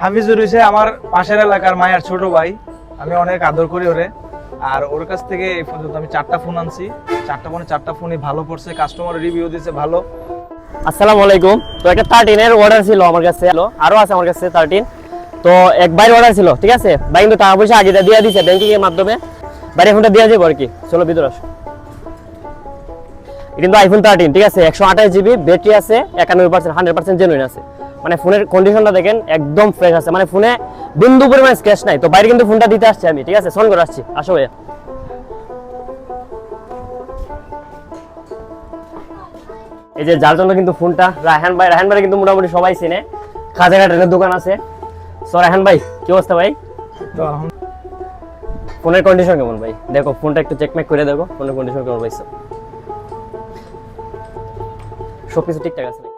হাফিজুর হইছে আমার পাশের এলাকার মায়ের ছোট ভাই। আমি অনেক আদর করি ওরে। আর ওর কাছ থেকে এই পর্যন্ত আমি 4টা ফোন আনছি। 4টা ফোনই ভালো পড়ছে, কাস্টমার রিভিউ দিয়েছে ভালো। আসসালামু আলাইকুম। তো একটা 13 এর অর্ডার ছিল আমার কাছে, আরো আছে আমার কাছে 13। তো এক বাইর অর্ডার ছিল, ঠিক আছে। ভাই কিন্তু টাকা পয়সা আগে দিয়ে দিয়েছে ব্যাংকিং এর মাধ্যমে। বাইরে ফোনটা দিয়ে যাবো আর কি। চলো ভিতরে আসো। এটা কিন্তু আইফোন 13, ঠিক আছে। 128 জিবি ব্যাটারি আছে, 91% 100% জেনুইন আছে। মানে ফোনের কন্ডিশনটা দেখেন একদম ফ্রেশ আছে, মানে ফোনে বিন্দু পরিমাণ স্ক্র্যাচ নাই। তো বাইরে কিন্তু ফোনটা দিতে আসছি আমি, ঠিক আছে। ফোন করে আসছি, আসো ভাইয়া। এই যে যার জন্য কিন্তু ফোনটা রায়হান ভাই কিন্তু মোটামুটি সবাই চিনে, খাজাঘাটের দোকান আছে। সো রায়হান ভাই, কি অবস্থা ভাই? তো ফোনের কন্ডিশন কেমন ভাই? দেখো ফোনটা একটু চেকমেক করে দেখো ফোনের কন্ডিশন কেমন পাইছো। সবকিছু ঠিকঠাক আছে নাকি?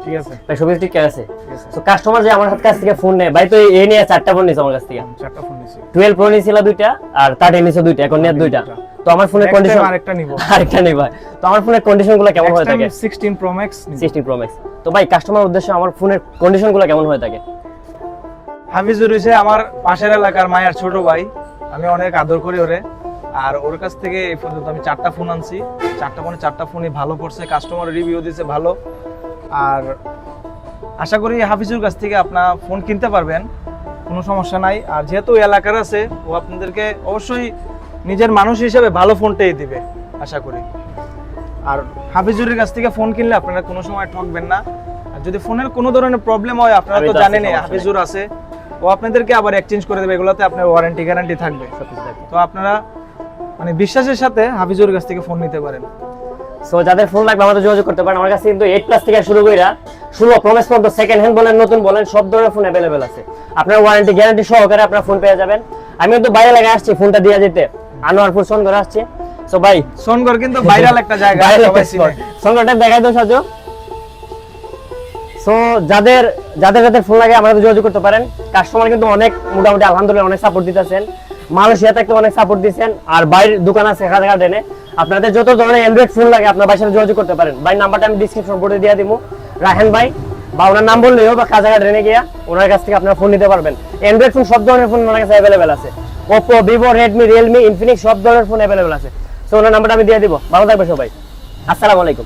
ঠিক আছে ভাই, সবকিছু ঠিকঠাক আছে। তো কাস্টমার যে আমার কাছ থেকে ফোন নেয় ভাই, তো এই নিয়ে 4টা ফোন নিছে আমার কাছ থেকে। 4টা ফোন নিছি। 12 প্রো নিছিল 2টা আর 13 নিছে 2টা, এখন নিয়ে 2টা। তো আমার ফোনের কন্ডিশন আরেকটা নিব। আরেকটা নেই ভাই। তো আমার ফোনের কন্ডিশনগুলো কেমন হয়ে থাকে? 16 প্রো ম্যাক্স 16 প্রো ম্যাক্স। তো ভাই কাস্টমার উদ্দেশ্যে আমার ফোনের কন্ডিশনগুলো কেমন হয়ে থাকে? হাফিজুর হইছে আমার পাশের এলাকার মায়ের ছোট ভাই। আমি অনেক আদর করি ওরে। আর ওর কাছ থেকে এই পর্যন্ত আমি 4টা ফোন আনছি। 4টা ফোনই ভালো পড়ছে, কাস্টমার রিভিউ দিয়েছে ভালো। আর আশা করি হাফিজুর কাছ থেকে আপনার ফোন কিনতে পারবেন, কোনো সমস্যা নাই। আর যেহেতু এলাকার আছে, ও আপনাদেরকে অবশ্যই নিজের মানুষ হিসেবে ভালো ফোনটাই দিবে আশা করি। আর হাফিজুরের কাছ থেকে ফোন কিনলে আপনারা কোনো সময় ঠকবেন না। আর যদি ফোনের কোনো ধরনের প্রবলেম হয়, আপনারা তো জানেনই হাফিজুর আছে, ও আপনাদেরকে আবার এক্সচেঞ্জ করে দেবে। এগুলোতে আপনার ওয়ারেন্টি গ্যারান্টি থাকবে। তো আপনারা মানে বিশ্বাসের সাথে হাফিজুরের কাছ থেকে ফোন নিতে পারেন। সো যাদের ফোন লাগবে আমাদের যোগাযোগ করতে পারেন। আমার কাছে কিন্তু 8 প্লাস থেকে শুরু কইরা 16 প্রো ম্যাক্স পর্যন্ত সেকেন্ড হ্যান্ড বলেন নতুন বলেন সব ধরনের ফোন अवेलेबल আছে। আপনার ওয়ারেন্টি গ্যারান্টি সহকারে আপনারা ফোন পেয়ে যাবেন। আমি তো বাইরে লাগা আসছি ফোনটা দিয়ে যেতে, আনোয়ারপুর সোন করে আসছি। সো ভাই সোনগড় কিন্তু ভাইরাল একটা জায়গা, সবাই চিনে। সোনগড়টা দেখাই দাও সাজো। সো যাদের যাদের ফোন লাগে আমাদের যোগাযোগ করতে পারেন। কাস্টমার কিন্তু অনেক মোটামুটি আলহামদুলিল্লাহ অনেক সাপোর্ট দিতেছেন। মালয়েশিয়া থেকে অনেক সাপোর্ট দিয়েছেন। আর বাইরের দোকান আছে খাজাঘাট এনে। আপনাদের যত ধরনের অ্যান্ড্রয়েড ফোন লাগে আপনার বাসায় যোগাযোগ করতে পারেন। ভাই নাম্বারটা আমি ডিসক্রিপশন বোর্ডে দিয়ে দিব। রায়হান ভাই বা ওনার নাম বললেও বা খাজাঘাট এনে গিয়া ওনার কাছ থেকে আপনারা ফোন নিতে পারবেন। অ্যান্ড্রয়েড ফোন সব ধরনের ফোন ওনার কাছে অ্যাভেলেবেল আছে। Oppo, Vivo, Redmi, Realme, Infinix সব ধরনের ফোন অ্যাভেলেবেল আছে। সো ওনার নাম্বারটা আমি দিয়ে দিব। ভালো থাকবে সবাই। আসসালামু আলাইকুম।